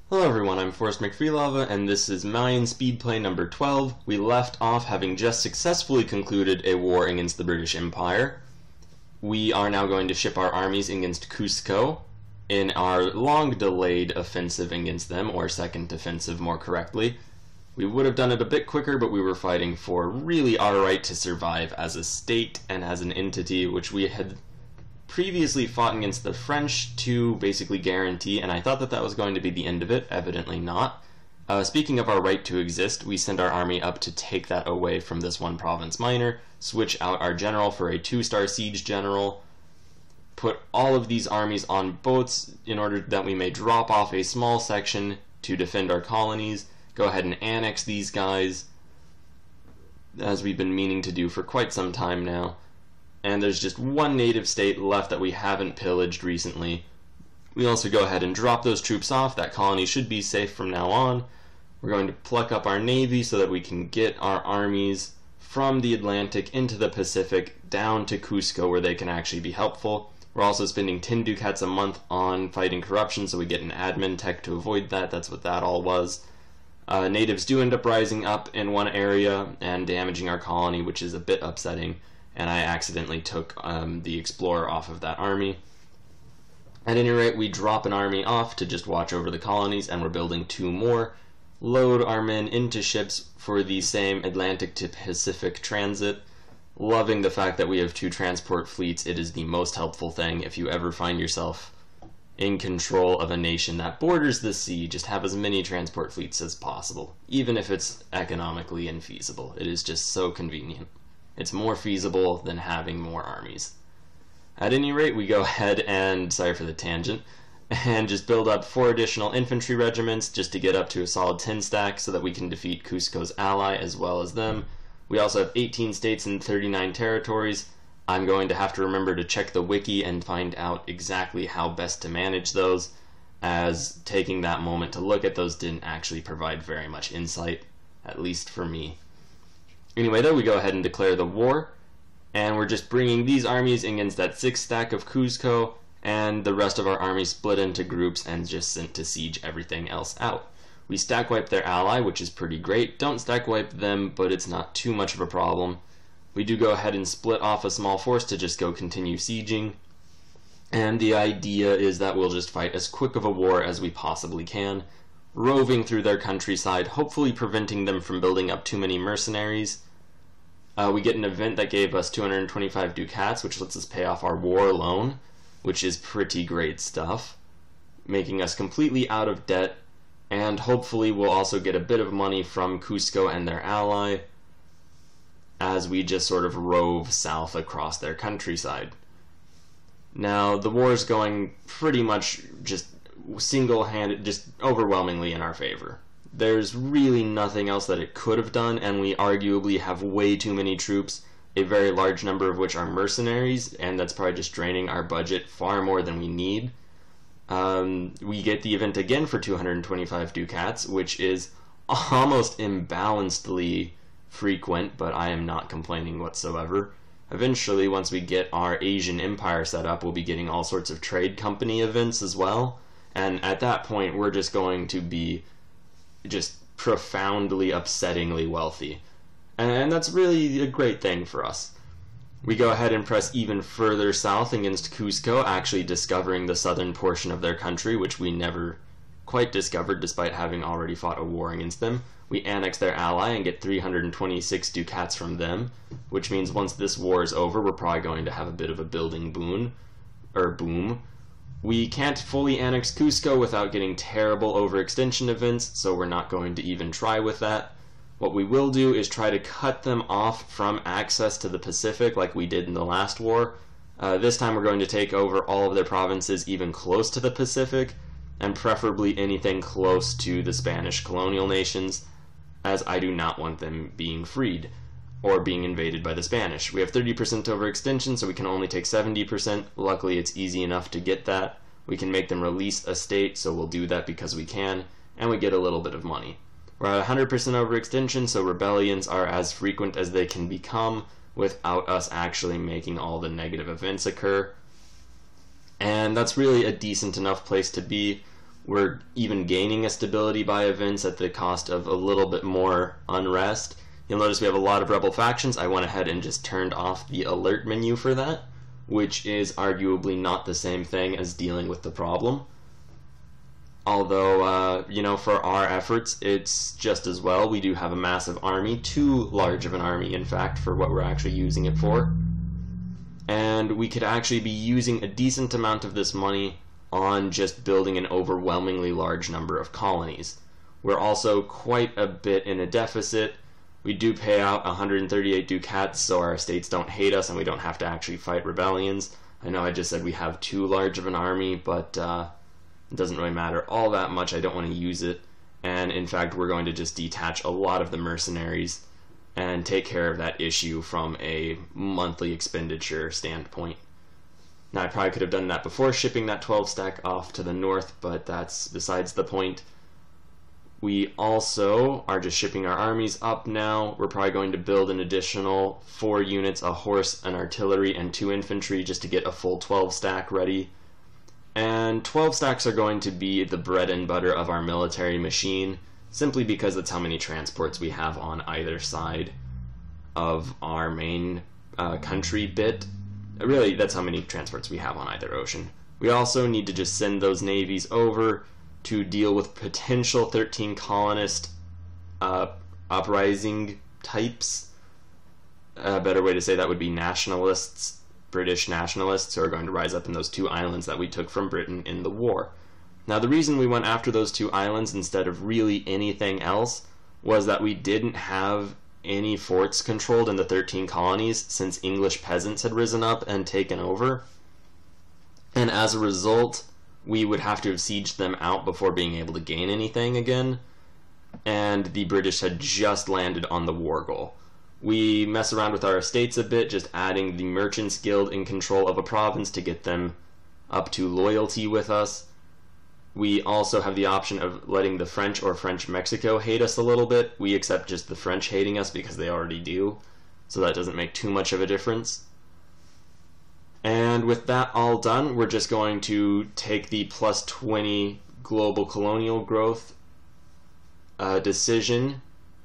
Hello everyone, I'm Forrest McFreelava, and this is Mayan Speedplay number 12. We left off having just successfully concluded a war against the British Empire. We are now going to ship our armies against Cusco in our long-delayed offensive against them, or second offensive more correctly. We would have done it a bit quicker, but we were fighting for really our right to survive as a state and as an entity, which we had previously fought against the French to basically guarantee, and I thought that that was going to be the end of it. Evidently not. Speaking of our right to exist, we send our army up to take that away from this one province minor, switch out our general for a 2-star siege general, put all of these armies on boats in order that we may drop off a small section to defend our colonies, go ahead and annex these guys, as we've been meaning to do for quite some time now. And there's just one native state left that we haven't pillaged recently. We also go ahead and drop those troops off. That colony should be safe from now on. We're going to pluck up our navy so that we can get our armies from the Atlantic into the Pacific down to Cusco, where they can actually be helpful. We're also spending 10 ducats a month on fighting corruption, so we get an admin tech to avoid that. That's what that all was. Natives do end up rising up in one area and damaging our colony, which is a bit upsetting. And I accidentally took the Explorer off of that army. At any rate, we drop an army off to just watch over the colonies, and we're building 2 more. Load our men into ships for the same Atlantic to Pacific transit. Loving the fact that we have 2 transport fleets. It is the most helpful thing if you ever find yourself in control of a nation that borders the sea. Just have as many transport fleets as possible, even if it's economically infeasible. It is just so convenient. It's more feasible than having more armies. At any rate, we go ahead and, sorry for the tangent, and just build up 4 additional infantry regiments just to get up to a solid 10 stack so that we can defeat Cusco's ally as well as them. We also have 18 states and 39 territories. I'm going to have to remember to check the wiki and find out exactly how best to manage those, as taking that moment to look at those didn't actually provide very much insight, at least for me. Anyway, though, we go ahead and declare the war, and we're just bringing these armies against that 6 stack of Cusco, and the rest of our army split into groups and just sent to siege everything else out. We stack wipe their ally, which is pretty great. Don't stack wipe them, but it's not too much of a problem. We do go ahead and split off a small force to just go continue sieging, and the idea is that we'll just fight as quick of a war as we possibly can, roving through their countryside, hopefully preventing them from building up too many mercenaries. We get an event that gave us 225 ducats, which lets us pay off our war loan, which is pretty great stuff, making us completely out of debt, and hopefully we'll also get a bit of money from Cusco and their ally as we just sort of rove south across their countryside. Now, the war is going pretty much just single-handed, just overwhelmingly in our favor. There's really nothing else that it could have done, and we arguably have way too many troops, a very large number of which are mercenaries, and that's probably just draining our budget far more than we need. We get the event again for 225 ducats, which is almost imbalancedly frequent, but I am not complaining whatsoever. Eventually, once we get our Asian empire set up, we'll be getting all sorts of trade company events as well, and at that point we're just going to be just profoundly, upsettingly wealthy. And that's really a great thing for us. We go ahead and press even further south against Cusco, actually discovering the southern portion of their country, which we never quite discovered despite having already fought a war against them. We annex their ally and get 326 ducats from them, which means once this war is over, we're probably going to have a bit of a building boom. We can't fully annex Cusco without getting terrible overextension events, so we're not going to even try with that. What we will do is try to cut them off from access to the Pacific like we did in the last war. This time we're going to take over all of their provinces even close to the Pacific, and preferably anything close to the Spanish colonial nations, as I do not want them being freed or being invaded by the Spanish. We have 30% overextension, so we can only take 70%. Luckily, it's easy enough to get that. We can make them release a state, so we'll do that because we can, and we get a little bit of money. We're at 100% overextension, so rebellions are as frequent as they can become without us actually making all the negative events occur. And that's really a decent enough place to be. We're even gaining a stability by events at the cost of a little bit more unrest. You'll notice we have a lot of rebel factions. I went ahead and just turned off the alert menu for that, which is arguably not the same thing as dealing with the problem. Although, you know, for our efforts, it's just as well. We do have a massive army, too large of an army, in fact, for what we're actually using it for. And we could actually be using a decent amount of this money on just building an overwhelmingly large number of colonies. We're also quite a bit in a deficit. We do pay out 138 ducats so our estates don't hate us and we don't have to actually fight rebellions. I know I just said we have too large of an army, but it doesn't really matter all that much. I don't want to use it. And in fact, we're going to just detach a lot of the mercenaries and take care of that issue from a monthly expenditure standpoint. Now, I probably could have done that before shipping that 12 stack off to the north, but that's besides the point. We also are just shipping our armies up now. We're probably going to build an additional 4 units, a horse, an artillery, and 2 infantry just to get a full 12 stack ready. And 12 stacks are going to be the bread and butter of our military machine, simply because that's how many transports we have on either side of our main country bit. Really, that's how many transports we have on either ocean. We also need to just send those navies over to deal with potential 13 colonist uprising types. A better way to say that would be nationalists, British nationalists, who are going to rise up in those 2 islands that we took from Britain in the war. Now, the reason we went after those 2 islands instead of really anything else was that we didn't have any forts controlled in the 13 colonies since English peasants had risen up and taken over. And as a result, we would have to have sieged them out before being able to gain anything again. And the British had just landed on the war goal. We mess around with our estates a bit, just adding the Merchants Guild in control of a province to get them up to loyalty with us. We also have the option of letting the French or French Mexico hate us a little bit. We accept just the French hating us because they already do, so that doesn't make too much of a difference. And with that all done, we're just going to take the plus 20 global colonial growth decision,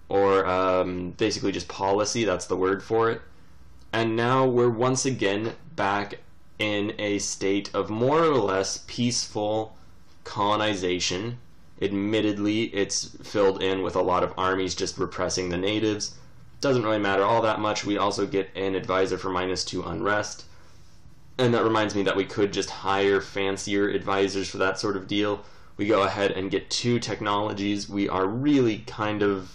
or basically just policy, that's the word for it. And now we're once again back in a state of more or less peaceful colonization. Admittedly, it's filled in with a lot of armies just repressing the natives. Doesn't really matter all that much. We also get an advisor for -2 unrest. And that reminds me that we could just hire fancier advisors for that sort of deal. We go ahead and get 2 technologies. We are really kind of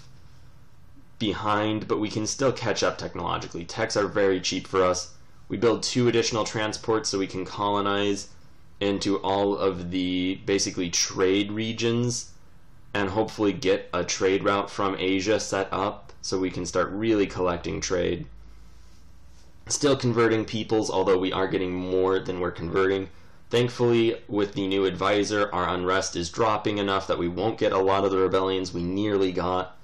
behind, but we can still catch up technologically. Techs are very cheap for us. We build 2 additional transports so we can colonize into all of the basically trade regions and hopefully get a trade route from Asia set up so we can start really collecting trade. Still converting peoples, although we are getting more than we're converting. Thankfully, with the new advisor, our unrest is dropping enough that we won't get a lot of the rebellions we nearly got.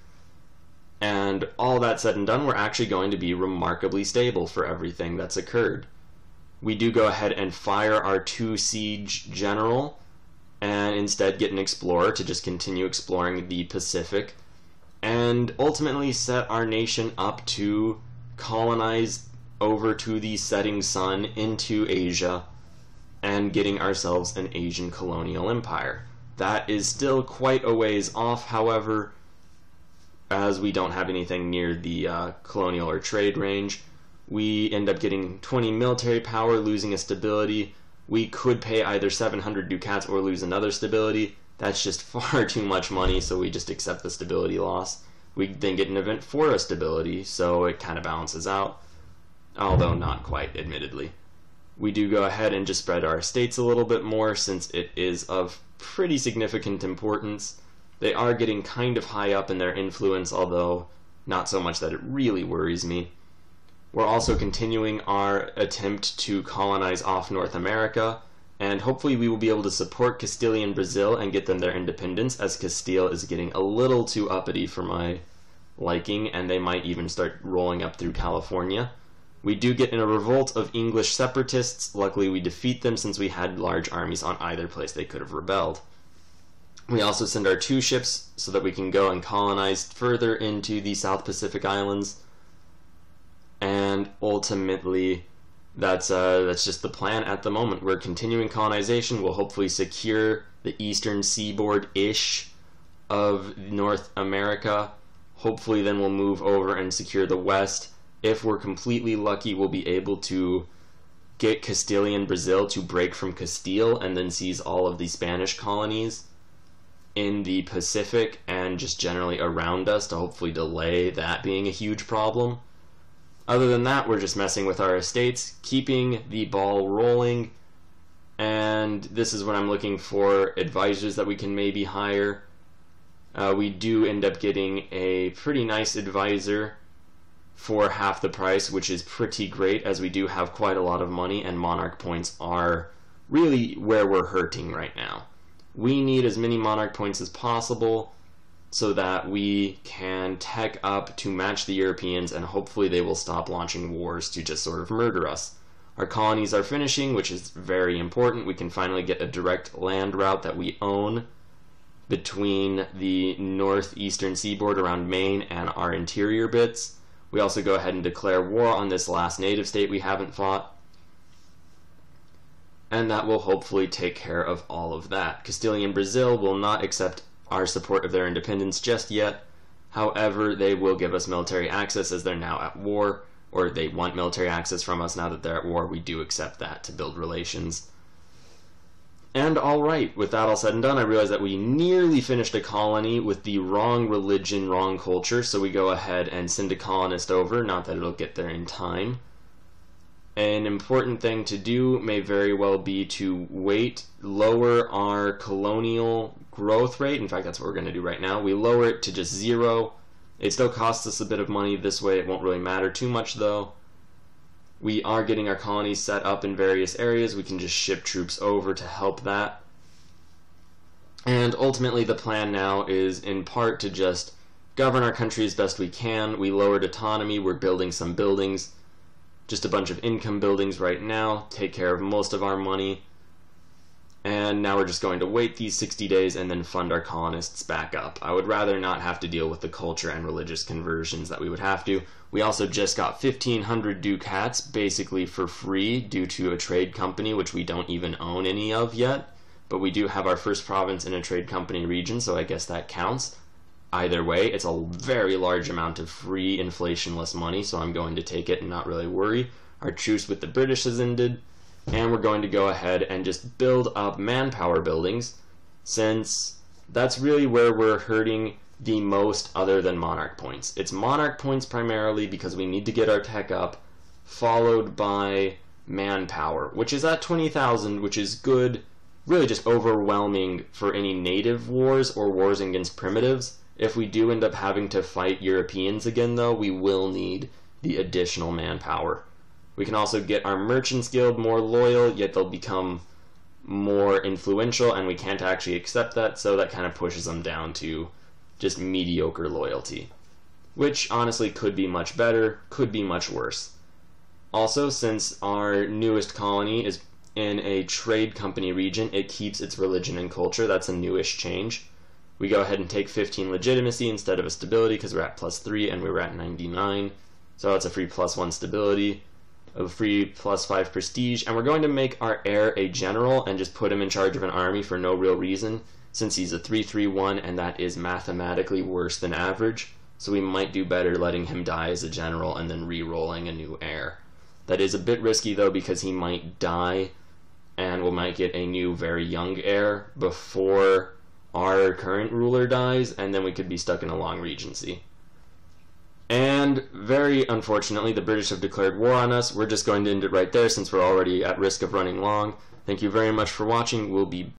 And all that said and done, we're actually going to be remarkably stable for everything that's occurred. We do go ahead and fire our 2 siege general and instead get an explorer to just continue exploring the Pacific and ultimately set our nation up to colonize over to the setting sun into Asia and getting ourselves an Asian colonial empire. That is still quite a ways off, however, as we don't have anything near the colonial or trade range. We end up getting 20 military power, losing a stability. We could pay either 700 ducats or lose another stability. That's just far too much money, so we just accept the stability loss. We then get an event for a stability, so it kind of balances out, although not quite, admittedly. We do go ahead and just spread our estates a little bit more since it is of pretty significant importance. They are getting kind of high up in their influence, although not so much that it really worries me. We're also continuing our attempt to colonize off North America, and hopefully we will be able to support Castilian Brazil and get them their independence, as Castile is getting a little too uppity for my liking, and they might even start rolling up through California. We do get in a revolt of English separatists. Luckily we defeat them since we had large armies on either place they could have rebelled. We also send our 2 ships so that we can go and colonize further into the South Pacific Islands. And ultimately, that's just the plan at the moment. We're continuing colonization. We'll hopefully secure the eastern seaboard-ish of North America. Hopefully then we'll move over and secure the west. If we're completely lucky, we'll be able to get Castilian Brazil to break from Castile and then seize all of the Spanish colonies in the Pacific and just generally around us to hopefully delay that being a huge problem. Other than that, we're just messing with our estates, keeping the ball rolling, and this is when I'm looking for advisors that we can maybe hire. We do end up getting a pretty nice advisor for half the price, which is pretty great as we do have quite a lot of money and monarch points are really where we're hurting right now. We need as many monarch points as possible so that we can tech up to match the Europeans, and hopefully they will stop launching wars to just sort of murder us. Our colonies are finishing, which is very important. We can finally get a direct land route that we own between the northeastern seaboard around Maine and our interior bits. We also go ahead and declare war on this last native state we haven't fought, and that will hopefully take care of all of that. Castilian Brazil will not accept our support of their independence just yet. However, they will give us military access as they're now at war, or they want military access from us now that they're at war. We do accept that to build relations. And alright, with that all said and done, I realize that we nearly finished a colony with the wrong religion, wrong culture, so we go ahead and send a colonist over, not that it'll get there in time. An important thing to do may very well be to lower our colonial growth rate. In fact, that's what we're going to do right now. We lower it to just 0. It still costs us a bit of money this way. It won't really matter too much, though. We are getting our colonies set up in various areas. We can just ship troops over to help that. And ultimately, the plan now is in part to just govern our country as best we can. We lowered autonomy. We're building some buildings. Just a bunch of income buildings right now, take care of most of our money, and now we're just going to wait these 60 days and then fund our colonists back up. I would rather not have to deal with the culture and religious conversions that we would have to. We also just got 1,500 ducats basically for free due to a trade company which we don't even own any of yet, but we do have our first province in a trade company region, so I guess that counts. Either way, it's a very large amount of free inflationless money, so I'm going to take it and not really worry. Our truce with the British has ended, and we're going to go ahead and just build up manpower buildings, since that's really where we're hurting the most other than monarch points. It's monarch points primarily because we need to get our tech up, followed by manpower, which is at 20,000, which is good, really just overwhelming for any native wars or wars against primitives. If we do end up having to fight Europeans again, though, we will need the additional manpower. We can also get our Merchants Guild more loyal, yet they'll become more influential, and we can't actually accept that, so that kind of pushes them down to just mediocre loyalty. Which, honestly, could be much better, could be much worse. Also, since our newest colony is in a trade company region, it keeps its religion and culture. That's a newish change. We go ahead and take 15 legitimacy instead of a stability because we're at +3 and we were at 99. So that's a free +1 stability, a free +5 prestige, and we're going to make our heir a general and just put him in charge of an army for no real reason, since he's a 331 and that is mathematically worse than average. So we might do better letting him die as a general and then re-rolling a new heir. That is a bit risky though because he might die and we might get a new very young heir before our current ruler dies, and then we could be stuck in a long regency. And very unfortunately, the British have declared war on us. We're just going to end it right there since we're already at risk of running long. Thank you very much for watching. We'll be